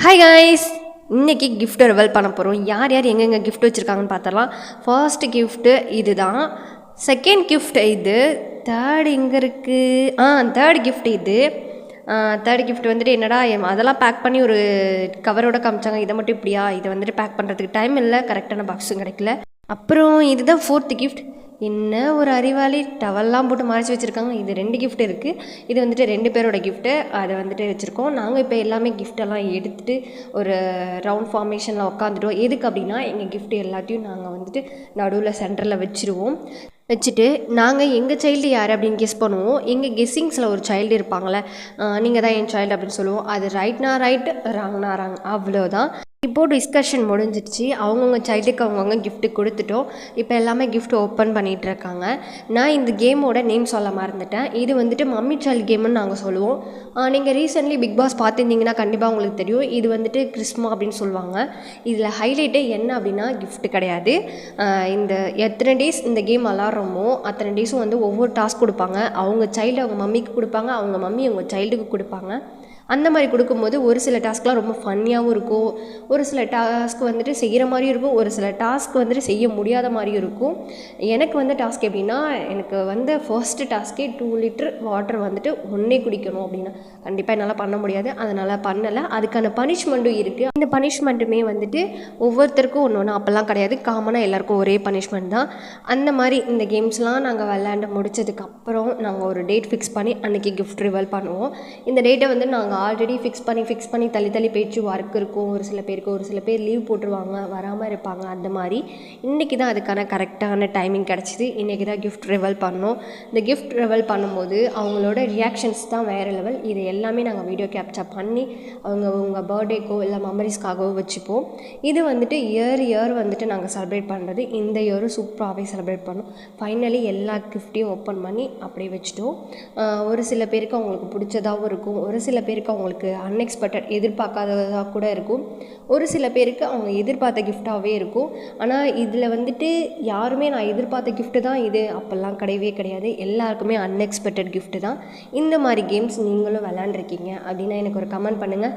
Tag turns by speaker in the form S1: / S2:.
S1: Hi guys, இன்றைக்கி gift rival பண்ண போகிறோம். யார் யார் எங்கெங்கே கிஃப்ட் வச்சுருக்காங்கன்னு பார்த்தரலாம். ஃபர்ஸ்ட் கிஃப்ட்டு இது தான், செகண்ட் கிஃப்ட் இது, தேர்ட் எங்கே இருக்குது, தேர்ட் கிஃப்ட் இது. தேர்ட் கிஃப்ட் வந்துட்டு என்னடா அதெல்லாம் பேக் பண்ணி ஒரு கவரோட காமிச்சாங்க. இதை மட்டும் இப்படியா, இதை வந்துட்டு பேக் பண்ணுறதுக்கு டைம் இல்லை, கரெக்டான பாக்ஸும் கிடைக்கல. அப்புறம் இதுதான் ஃபோர்த்து கிஃப்ட். என்ன ஒரு அறிவாளி, டவல்லாம் போட்டு மறைச்சி வச்சுருக்காங்க. இது 2 கிஃப்ட் இருக்குது. இது வந்துட்டு 2 பேரோட கிஃப்ட்டு, அதை வந்துட்டு வச்சுருக்கோம். நாங்கள் இப்போ எல்லாமே கிஃப்டெல்லாம் எடுத்துகிட்டு ஒரு ரவுண்ட் ஃபார்மேஷனில் உட்காந்துட்டோம். எதுக்கு அப்படின்னா, எங்கள் கிஃப்ட் எல்லாத்தையும் நாங்கள் வந்துட்டு நடுவில் சென்டரில் வச்சுட்டு நாங்கள் எங்கள் சைல்டு யார் அப்படின்னு கெஸ் பண்ணுவோம். எங்கள் கெஸ்ஸிங்ஸில் ஒரு சைல்டு இருப்பாங்களே, நீங்கள் தான் என் சைல்டு அப்படின்னு சொல்லுவோம். அது ரைட்னா ரைட், ராங்னா ராங், அவ்வளோதான். இப்போ டிஸ்கஷன் முடிஞ்சிடுச்சு. அவங்கவுங்க சைல்டுக்கு அவங்கவுங்க கிஃப்ட்டு கொடுத்துட்டோம். இப்போ எல்லாமே கிஃப்ட் ஓப்பன் பண்ணிகிட்ருக்காங்க. நான் இந்த கேமோட நேம் சொல்ல மறந்துட்டேன். இது வந்துட்டு மம்மி சைல்டு கேம்னு நாங்கள் சொல்லுவோம். நீங்கள் ரீசெண்ட்லி பிக் பாஸ் பார்த்துருந்தீங்கன்னா கண்டிப்பாக உங்களுக்கு தெரியும். இது வந்துட்டு கிறிஸ்மா அப்படின்னு சொல்லுவாங்க. இதில் ஹைலைட்டே என்ன அப்படின்னா, கிஃப்ட்டு கிடையாது. இந்த எத்தனை டேஸ் இந்த கேம் விளாட்றோமோ அத்தனை டேஸும் வந்து ஒவ்வொரு டாஸ்க் கொடுப்பாங்க. அவங்க சைல்டு அவங்க மம்மிக்கு கொடுப்பாங்க, அவங்க மம்மி அவங்க சைல்டுக்கு கொடுப்பாங்க. அந்த மாதிரி கொடுக்கும்போது ஒரு சில டாஸ்க்லாம் ரொம்ப ஃபன்னியாகவும் இருக்கும், ஒரு சில டாஸ்க் வந்துட்டு செய்கிற மாதிரியும் இருக்கும், ஒரு சில டாஸ்க் வந்துட்டு செய்ய முடியாத மாதிரியும் இருக்கும். எனக்கு வந்து டாஸ்க் எப்படின்னா, எனக்கு வந்து ஃபர்ஸ்ட்டு டாஸ்க்கே 2 லிட்டர் வாட்டர் வந்துட்டு ஒன்றே குடிக்கணும் அப்படின்னா கண்டிப்பாக என்னால் பண்ண முடியாது. அதனால் பண்ணலை. அதுக்கான பனிஷ்மெண்ட்டும் இருக்குது. இந்த பனிஷ்மெண்ட்டுமே வந்துட்டு ஒவ்வொருத்தருக்கும் ஒன்று ஒன்று அப்போல்லாம் கிடையாது, காமனாக எல்லாேருக்கும் ஒரே பனிஷ்மெண்ட் தான். அந்த மாதிரி இந்த கேம்ஸ்லாம் நாங்கள் விளையாண்டு முடித்ததுக்கப்புறம் நாங்கள் ஒரு டேட் ஃபிக்ஸ் பண்ணி அன்றைக்கி கிஃப்ட் ரிவல் பண்ணுவோம். இந்த டேட்டை வந்து நாங்கள் ஆல்ரெடி ஃபிக்ஸ் பண்ணி தள்ளி போயிடுச்சு. ஒர்க் இருக்கும் ஒரு சில பேர் லீவ் போட்டுருவாங்க, வராமல் இருப்பாங்க. அந்த மாதிரி இன்றைக்கி தான் அதுக்கான கரெக்டான டைமிங் கிடச்சிது. இன்றைக்கி தான் கிஃப்ட் ரிவல் பண்ணோம். இந்த கிஃப்ட் ரிவல் பண்ணும்போது அவங்களோட ரியாக்ஷன்ஸ் தான் வேறு லெவல். இது எல்லாமே நாங்கள் வீடியோ கேப்சர் பண்ணி அவங்க பர்த்டேக்கோ இல்லை மெமரிஸ்க்காகவோ வச்சுப்போம். இது வந்துட்டு இயர் வந்துட்டு நாங்கள் செலிப்ரேட் பண்ணுறது. இந்த இயரும் சூப்பராகவே செலிப்ரேட் பண்ணோம். ஃபைனலி எல்லா கிஃப்ட்டையும் ஓப்பன் பண்ணி அப்படியே வச்சுட்டோம். ஒரு சில பேருக்கு அவங்களுக்கு பிடிச்சதாகவும் இருக்கும், ஒரு சில பேருக்கு அவங்களுக்கு அன்எக்ஸ்பெக்டட் எதிர்பார்க்காததாக கூட இருக்கும், ஒரு சில பேருக்கு அவங்க எதிர்பார்த்த கிஃப்டாகவே இருக்கும். ஆனால் இதில் வந்துட்டு யாருமே நான் எதிர்பார்த்த கிஃப்ட்டு தான் இது அப்போல்லாம் கிடையவே கிடையாது. எல்லாருக்குமே அன்எக்ஸ்பெக்டட் கிஃப்ட்டு தான். இந்த மாதிரி கேம்ஸ் நீங்களும் விளாண்டுருக்கீங்க அப்படின்னா எனக்கு ஒரு கமெண்ட் பண்ணுங்கள்.